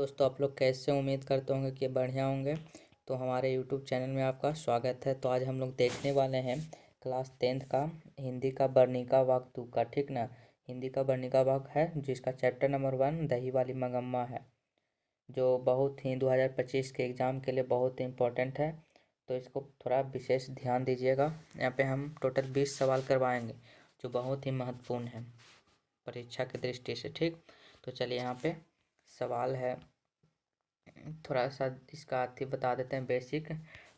दोस्तों आप लोग कैसे उम्मीद करते होंगे कि बढ़िया होंगे। तो हमारे यूट्यूब चैनल में आपका स्वागत है। तो आज हम लोग देखने वाले हैं क्लास 10th का हिंदी का वर्णिका भाग 2 का। ठीक ना, हिंदी का वर्णिका भाग है जिसका चैप्टर नंबर 1 दही वाली मगम्मा है, जो बहुत ही 2025 के एग्ज़ाम के लिए बहुत ही इम्पोर्टेंट है। तो इसको थोड़ा विशेष ध्यान दीजिएगा। यहाँ पे हम टोटल 20 सवाल करवाएंगे जो बहुत ही महत्वपूर्ण है परीक्षा की दृष्टि से। ठीक, तो चलिए यहाँ पे सवाल है, थोड़ा सा इसका अथी बता देते हैं बेसिक।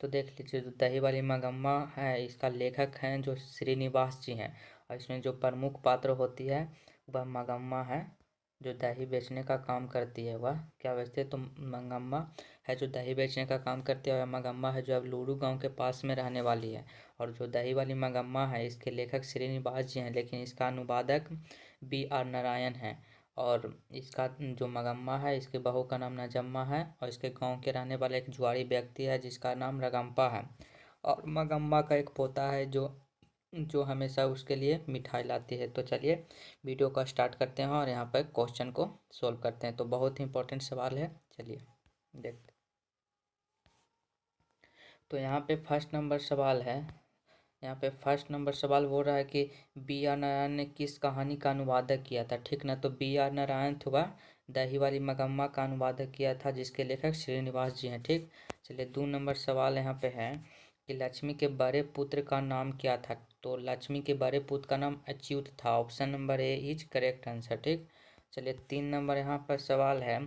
तो देख लीजिए, जो दही वाली मगम्मा है इसका लेखक हैं जो श्रीनिवास जी हैं, और इसमें जो प्रमुख पात्र होती है वह मगम्मा है जो दही बेचने का काम करती है। वह क्या बेचती है? तो मगम्मा है जो दही बेचने का काम करती है, और मगम्मा है जो अब लूडू गांव के पास में रहने वाली है। और जो दही वाली मगम्मा है इसके लेखक श्रीनिवास जी हैं, लेकिन इसका अनुवादक B.R. नारायण है। और इसका जो मगम्मा है इसके बहू का नाम नजम्मा है, और इसके गांव के रहने वाले एक जुआरी व्यक्ति है जिसका नाम रगम्पा है। और मगम्मा का एक पोता है जो जो हमेशा उसके लिए मिठाई लाती है। तो चलिए वीडियो को स्टार्ट करते हैं और यहाँ पर क्वेश्चन को सोल्व करते हैं। तो बहुत ही इंपॉर्टेंट सवाल है, चलिए देखते। तो यहाँ पे फर्स्ट नंबर सवाल है, यहाँ पे फर्स्ट नंबर सवाल बोल रहा है कि B.R. नारायण ने किस कहानी का अनुवादक किया था। ठीक ना, तो B.R. नारायण हुआ दही वाली मगम्मा का अनुवादक किया था जिसके लेखक श्रीनिवास जी हैं। ठीक, चलिए 2 नंबर सवाल यहाँ पे है कि लक्ष्मी के बड़े पुत्र का नाम क्या था। तो लक्ष्मी के बड़े पुत्र का नाम अच्युत था। Option number A is correct answer. ठीक, चलिए 3 नंबर यहाँ पर सवाल है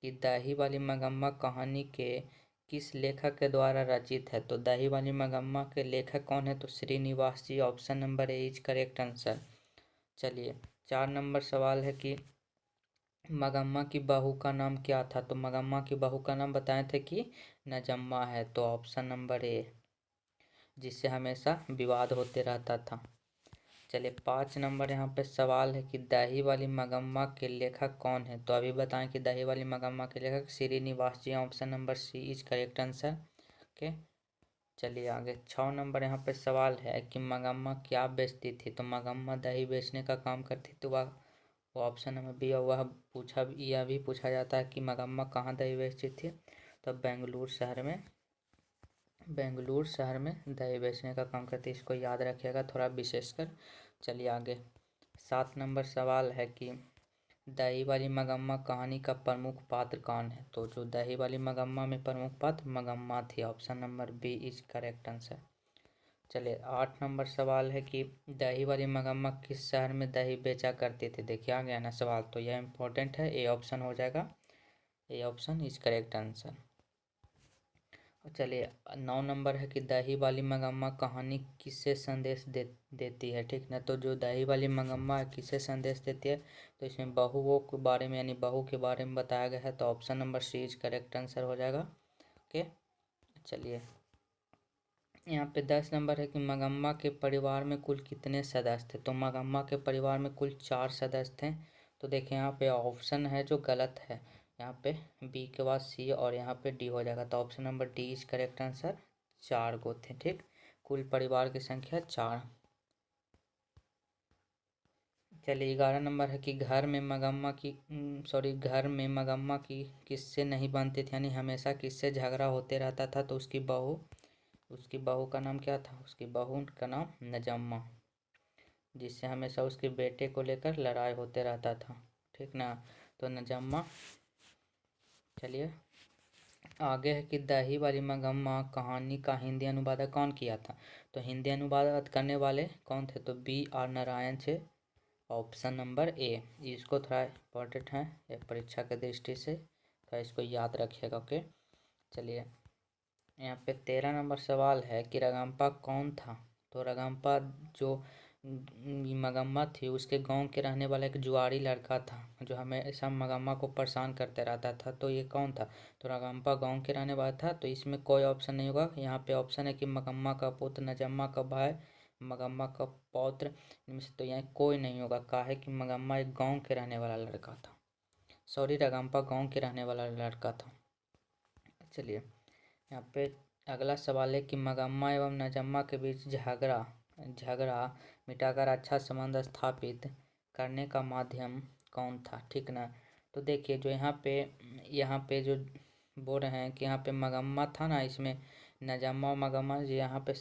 कि दही वाली मगम्मा कहानी के किस लेखक के द्वारा रचित है। तो दही वाली मगम्मा के लेखक कौन है? तो Srinivas ji. Option number A is correct answer. चलिए 4 नंबर सवाल है कि मगम्मा की बहू का नाम क्या था। तो मगम्मा की बहू का नाम बताए थे कि नजम्मा है। तो ऑप्शन नंबर ए, जिससे हमेशा विवाद होते रहता था। चलिए 5 नंबर यहाँ पे सवाल है कि दही वाली मगम्मा के लेखक कौन है। तो अभी बताएं कि दही वाली मगम्मा के लेखक Srinivas ji. Option number C is correct answer. Okay, चलिए आगे 6 नंबर यहाँ पे सवाल है कि मगम्मा क्या बेचती थी। तो मगम्मा दही बेचने का काम करती थी। वह ऑप्शन नंबर बी। और वह यह भी पूछा जाता है कि मगम्मा कहाँ दही बेचती थी। तो बेंगलुरु शहर में दही बेचने का काम करती है। इसको याद रखिएगा थोड़ा विशेषकर। चलिए आगे 7 नंबर सवाल है कि दही वाली मगम्मा कहानी का प्रमुख पात्र कौन है। तो जो दही वाली मगम्मा में प्रमुख पात्र मगम्मा थी। Option number B is correct answer. चलिए 8 नंबर सवाल है कि दही वाली मगम्मा किस शहर में दही बेचा करती थी। देखिए आ गया ना सवाल, तो यह इंपॉर्टेंट है, ए ऑप्शन हो जाएगा। A option is correct answer. चलिए 9 नंबर है कि दही वाली मगम्मा कहानी किससे संदेश देती है। ठीक ना, तो जो दही वाली मगम्मा है किससे संदेश देती है। तो इसमें बहुओं के बारे में यानी बहू के बारे में बताया गया है। तो option number C is correct answer हो जाएगा। ओके, चलिए यहाँ पे 10 नंबर है कि मगम्मा के परिवार में कुल कितने सदस्य थे। तो मगम्मा के परिवार में कुल 4 सदस्य थे। तो देखिए यहाँ पे ऑप्शन है जो गलत है, यहाँ पे बी के बाद सी और यहाँ पे डी हो जाएगा। तो option number D is correct answer. 4 गो थे। ठीक, कुल परिवार की संख्या 4। चलिए 11 नंबर है कि घर में मगम्मा की किससे नहीं बनती थी, यानी हमेशा किससे झगड़ा होते रहता था। तो उसकी बहू का नाम क्या था? उसकी बहू का नाम नजम्मा, जिससे हमेशा उसके बेटे को लेकर लड़ाई होते रहता था। ठीक ना, तो नजम्मा। चलिए आगे है कि दही वाली मगम्मा कहानी का हिंदी अनुवादक कौन किया था। तो हिंदी अनुवाद करने वाले कौन थे? तो B.R. नारायण थे। ऑप्शन नंबर ए। इसको थोड़ा इम्पोर्टेंट है ये परीक्षा की दृष्टि से, तो इसको याद रखिएगा। ओके, चलिए यहाँ पे 13 नंबर सवाल है कि रगम्पा कौन था। तो रगम्पा जो मगम्मा थी उसके गांव के रहने वाला एक जुआरी लड़का था जो हमेशा मगम्मा को परेशान करते रहता था। तो ये कौन था? तो रगम्पा गांव के रहने वाला था। तो इसमें कोई ऑप्शन नहीं होगा। यहाँ पे ऑप्शन है कि मगम्मा का पुत्र, नजम्मा का भाई, मगम्मा का पौत्र, इनमें से तो यहाँ कोई नहीं होगा। काहे कि मगम्मा एक गाँव के रहने वाला लड़का था, सॉरी रगम्पा गाँव के रहने वाला लड़का था। चलिए यहाँ पे अगला सवाल है कि मगम्मा एवं नजम्मा के बीच झगड़ा मिटाकर अच्छा संबंध स्थापित करने का माध्यम कौन था। ठीक ना, तो देखिए जो यहाँ पे जो बोल रहे हैं कि यहाँ पे मगम्मा था ना, इसमें नजम्मा और मगम्मा जो यहाँ पे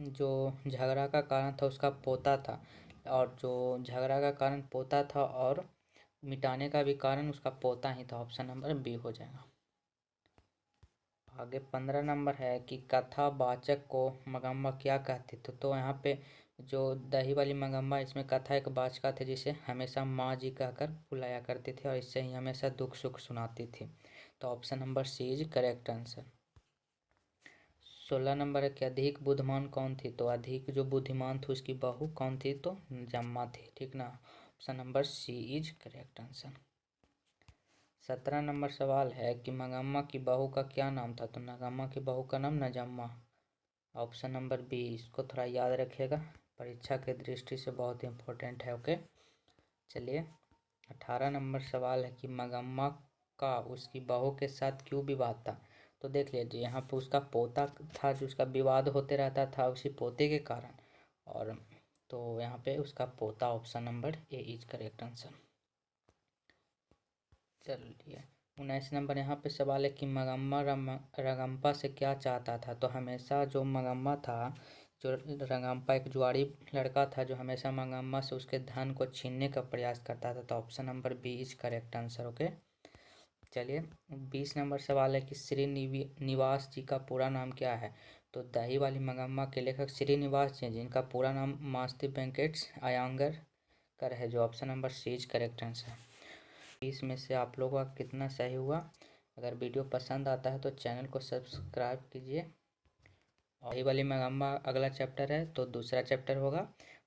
जो झगड़ा का कारण था उसका पोता था, और जो झगड़ा का कारण पोता था और मिटाने का भी कारण उसका पोता ही था। ऑप्शन नंबर बी हो जाएगा। आगे 15 नंबर है कि कथावाचक को मगम्मा क्या कहते थे। तो यहाँ पे जो दही वाली मगम्मा, इसमें कथा एक वाचिका थे जिसे हमेशा माँ जी कहकर बुलाया करते थे और इससे ही हमेशा दुख सुख सुनाती थी। तो option number C is correct answer. 16 नंबर है कि अधिक बुद्धिमान कौन थी। तो अधिक जो बुद्धिमान थी उसकी बहू कौन थी, तो जम्मा थी, ठीक ना। Option number C is correct answer. 17 नंबर सवाल है कि मगम्मा की बहू का क्या नाम था। तो नगम्मा की बहू का नाम नजम्मा। ऑप्शन नंबर बी, इसको थोड़ा याद रखिएगा, परीक्षा के दृष्टि से बहुत इम्पोर्टेंट है। ओके, चलिए 18 नंबर सवाल है कि मगम्मा का उसकी बहू के साथ क्यों विवाद था। तो देख लीजिए यहाँ पे उसका पोता था जो उसका विवाद होते रहता था उसी पोते के कारण, और तो यहाँ पे उसका पोता। Option number A is correct answer. चलिए 19 नंबर यहाँ पे सवाल है कि मगम्मा रंगम्पा से क्या चाहता था। तो हमेशा जो मगम्मा था, जो रंगम्पा एक जुआरी लड़का था जो हमेशा मगम्मा से उसके धन को छीनने का प्रयास करता था। तो option number B is correct answer. Okay, चलिए 20 नंबर सवाल है कि श्रीनिवास जी का पूरा नाम क्या है। तो दही वाली मगम्मा के लेखक श्रीनिवास जी, जिनका पूरा नाम मास्ती वेंकटेश अयंगार कर है, जो option number C is correct answer. 20 में से आप लोगों का कितना सही हुआ। अगर वीडियो पसंद आता है तो चैनल को सब्सक्राइब कीजिए। और दही वाली मगम्मा अगला चैप्टर है, तो दूसरा चैप्टर होगा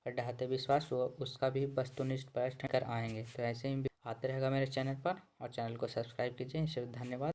और ढाते विश्वास, वो उसका भी वस्तुनिष्ठ प्रश्न कर आएंगे। तो ऐसे ही आते रहेगा मेरे चैनल पर, और चैनल को सब्सक्राइब कीजिए। इससे धन्यवाद।